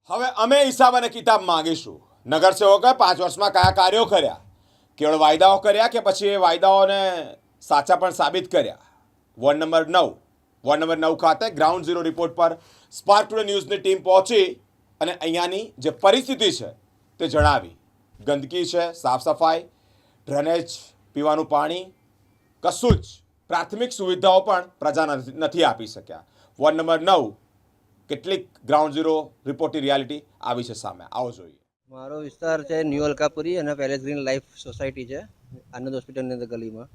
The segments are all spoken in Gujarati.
હવે અમે હિસાબ અને કિતાબ માંગીશું. નગરસેવકોએ 5 વર્ષમાં કયા કાર્યો કર્યા, કેવળ વાયદાઓ કર્યા કે પછી એ વાયદાઓને સાચા પણ સાબિત કર્યા. વોર્ડ નંબર 9 ખાતે ગ્રાઉન્ડ ઝીરો રિપોર્ટ પર સ્પાર્ક ટુડે ન્યૂઝની ટીમ પહોંચી અને અહીંયાની જે પરિસ્થિતિ છે તે જણાવી. ગંદકી છે, સાફ સફાઈ, ડ્રેનેજ, પીવાનું પાણી, કશું જ પ્રાથમિક સુવિધાઓ પણ પ્રજાને નથી આપી શક્યા. વોર્ડ નંબર 9 કેટલીક ગ્રાઉન્ડ ઝીરો રિપોર્ટની રિયાલિટી આવી છે સામે. આવો જોઈએ. મારો વિસ્તાર છે ન્યૂ અલકાપુરી અને પેલેસ ગ્રીન લાઈફ સોસાયટી છે આનંદ હોસ્પિટલની અંદર ગલીમાં.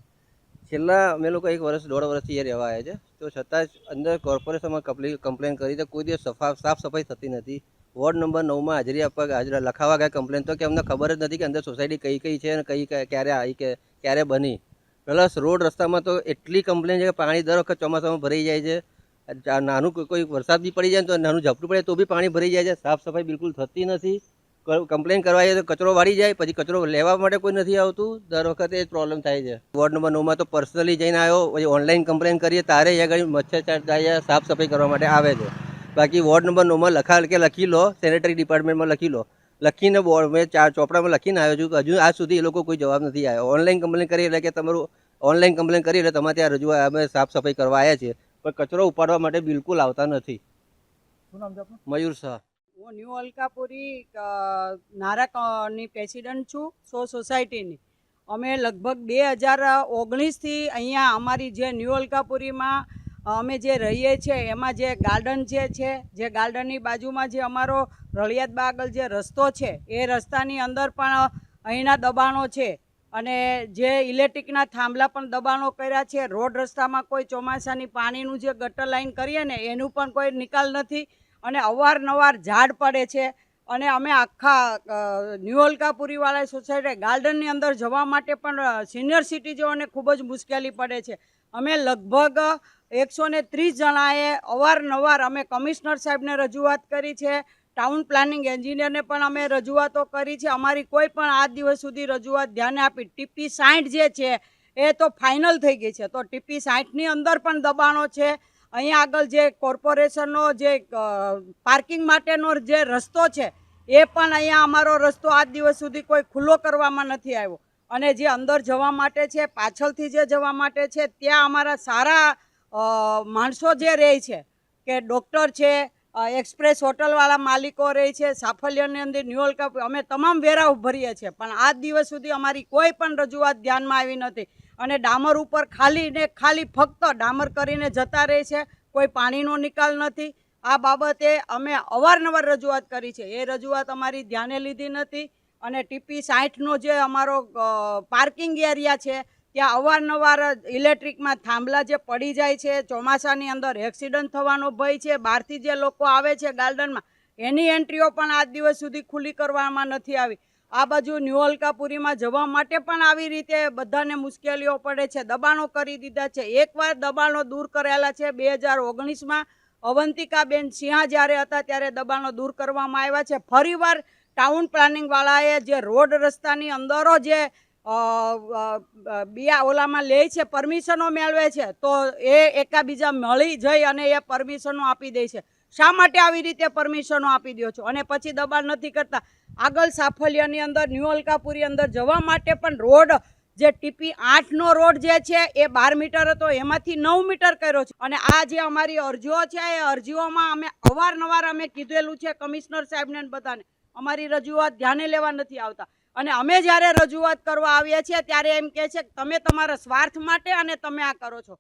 છેલ્લા અમે લોકો 1 વર્ષ 1.5 વર્ષથી એ રહેવા આવ્યા છે, તો છતાં જ અંદર કોર્પોરેશનમાં કમ્પ્લેન કરી તો કોઈ દિવસ સાફ સફાઈ થતી નથી. વોર્ડ નંબર 9માં હાજરી આપવા લખાવા ગયા કમ્પ્લેન, તો કે અમને ખબર જ નથી કે અંદર સોસાયટી કઈ છે અને કઈ ક્યારે આવી કે ક્યારે બની. પ્લસ રોડ રસ્તામાં તો એટલી કમ્પ્લેન છે કે પાણી દર વખત ચોમાસામાં ભરાઈ જાય છે. નાનું કોઈ વરસાદ બી પડી જાય તો નાનું ઝાપટું પડે તો બી પાણી ભરાઈ જાય છે. સાફ સફાઈ બિલકુલ થતી નથી. કમ્પ્લેન કરવા જાય તો કચરો વાળી જાય, પછી કચરો લેવા માટે કોઈ નથી આવતું. દર વખતે એ જ પ્રોબ્લેમ થાય છે. વોર્ડ નંબર 9માં તો પર્સનલી જઈને આવ્યો, પછી ઓનલાઈન કમ્પ્લેન કરીએ તારે એ આગળ મચ્છર થાય સાફ સફાઈ કરવા માટે આવે છે. બાકી વોર્ડ નંબર 9માં લખી લો, સેનેટરી ડિપાર્ટમેન્ટમાં લખીને બોર્ડ મેં 4 ચોપડામાં લખીને આવ્યો છું કે હજુ આજ સુધી એ લોકો કોઈ જવાબ નથી આવ્યો. ઓનલાઈન કમ્પ્લેન કરી એટલે કે તમારું ઓનલાઈન કમ્પ્લેન કરી એટલે તમારે ત્યાં રજૂઆત અમે સાફ સફાઈ કરવા આવ્યા છીએ, પણ કચરો ઉપાડવા માટે બિલકુલ આવતા નથી. શું નામ છે આપનું? મયુર શાહ. હું ન્યૂ અલકાપુરી નારાની પ્રેસિડન્ટ છું, સોસાયટીની. અમે લગભગ 2019થી અહીંયા અમારી જે ન્યૂ અલકાપુરીમાં અમે જે રહીએ છીએ એમાં જે ગાર્ડન જે ગાર્ડનની બાજુમાં જે અમારો રળિયાત આગળ જે રસ્તો છે એ રસ્તાની અંદર પણ અહીંના દબાણો છે, અને જે ઇલેક્ટ્રિકના થાંભલા પણ દબાણો કર્યા છે. રોડ રસ્તામાં કોઈ ચોમાસાની પાણીનું જે ગટર લાઈન કરીએ ને એનું પણ કોઈ નિકાલ નથી, અને અવારનવાર ઝાડ પડે છે. અને અમે આખા ન્યૂ અલકાપુરીવાળા સોસાયટી ગાર્ડનની અંદર જવા માટે પણ સિનિયર સિટીઝનોને ખૂબ જ મુશ્કેલી પડે છે. અમે લગભગ 130 જણાએ અવારનવાર અમે કમિશનર સાહેબને રજૂઆત કરી છે, ટાઉન પ્લાનિંગ એન્જિનિયરને પણ અમે રજૂઆતો કરી છે. અમારી કોઈ પણ આજ દિવસ સુધી રજૂઆત ધ્યાને આપી. ટીપી 60 જે છે એ તો ફાઇનલ થઈ ગઈ છે, તો ટીપી 60ની અંદર પણ દબાણો છે. અહીંયા આગળ જે કોર્પોરેશનનો જે પાર્કિંગ માટેનો જે રસ્તો છે એ પણ અહીંયા અમારો રસ્તો આજ દિવસ સુધી કોઈ ખુલ્લો કરવામાં નથી આવ્યો. અને જે અંદર જવા માટે છે, પાછળથી જે જવા માટે છે, ત્યાં અમારા સારા માણસો જે રહે છે કે ડૉક્ટર છે, એક્સપ્રેસ હોટલવાળા માલિકો રહે છે, સાફલ્યની અંદર ન્યૂ અલકાપુરી અમે તમામ વેરાઓ ભરીએ છીએ, પણ આજ દિવસ સુધી અમારી કોઈ પણ રજૂઆત ધ્યાનમાં આવી નથી. અને ડામર ઉપર ખાલી ફક્ત ડામર કરીને જતા રહે છે, કોઈ પાણીનો નિકાલ નથી. આ બાબતે અમે અવારનવાર રજૂઆત કરી છે, એ રજૂઆત અમારી ધ્યાને લીધી નથી. અને ટીપી 60નો જે અમારો પાર્કિંગ એરિયા છે ત્યાં અવારનવાર ઇલેક્ટ્રિકમાં થાંભલા જે પડી જાય છે, ચોમાસાની અંદર એક્સિડન્ટ થવાનો ભય છે. બહારથી જે લોકો આવે છે ગાર્ડનમાં એની એન્ટ્રીઓ પણ આજ દિવસ સુધી ખુલ્લી કરવામાં નથી આવી. આ બાજુ ન્યૂ અલકાપુરીમાં જવા માટે પણ આવી રીતે બધાને મુશ્કેલીઓ પડે છે. દબાણો કરી દીધા છે. એકવાર દબાણો દૂર કરેલા છે 2019માં અવંતિકાબેન સિંહા જ્યારે હતા ત્યારે દબાણો દૂર કરવામાં આવ્યા છે. ફરીવાર ટાઉન પ્લાનિંગવાળાએ જે રોડ રસ્તાની અંદરો જે ઓલામાં લે છે, પરમિશનો મેળવે છે, તો એ એકાબીજા મળી જઈ અને એ પરમિશનો આપી દે છે. શા માટે આવી રીતે પરમિશનો આપી દો છો અને પછી દબાણ નથી કરતા? આગળ સાફલ્યની અંદર ન્યૂ અલકાપુરી અંદર જવા માટે પણ રોડ જે ટીપી 8નો રોડ જે છે એ 12 મીટર હતો, એમાંથી 9 મીટર કર્યો છે. અને આ જે અમારી અરજીઓ છે એ અરજીઓમાં અમે અવારનવાર અમે કીધેલું છે કમિશનર સાહેબને બધાને, અમારી રજૂઆત ધ્યાને લેવા નથી આવતા. અને અમે જ્યારે રજૂઆત કરવા આવીએ છીએ ત્યારે એમ કહે છે કે તમે તમારા સ્વાર્થ માટે અને તમે આ કરો છો.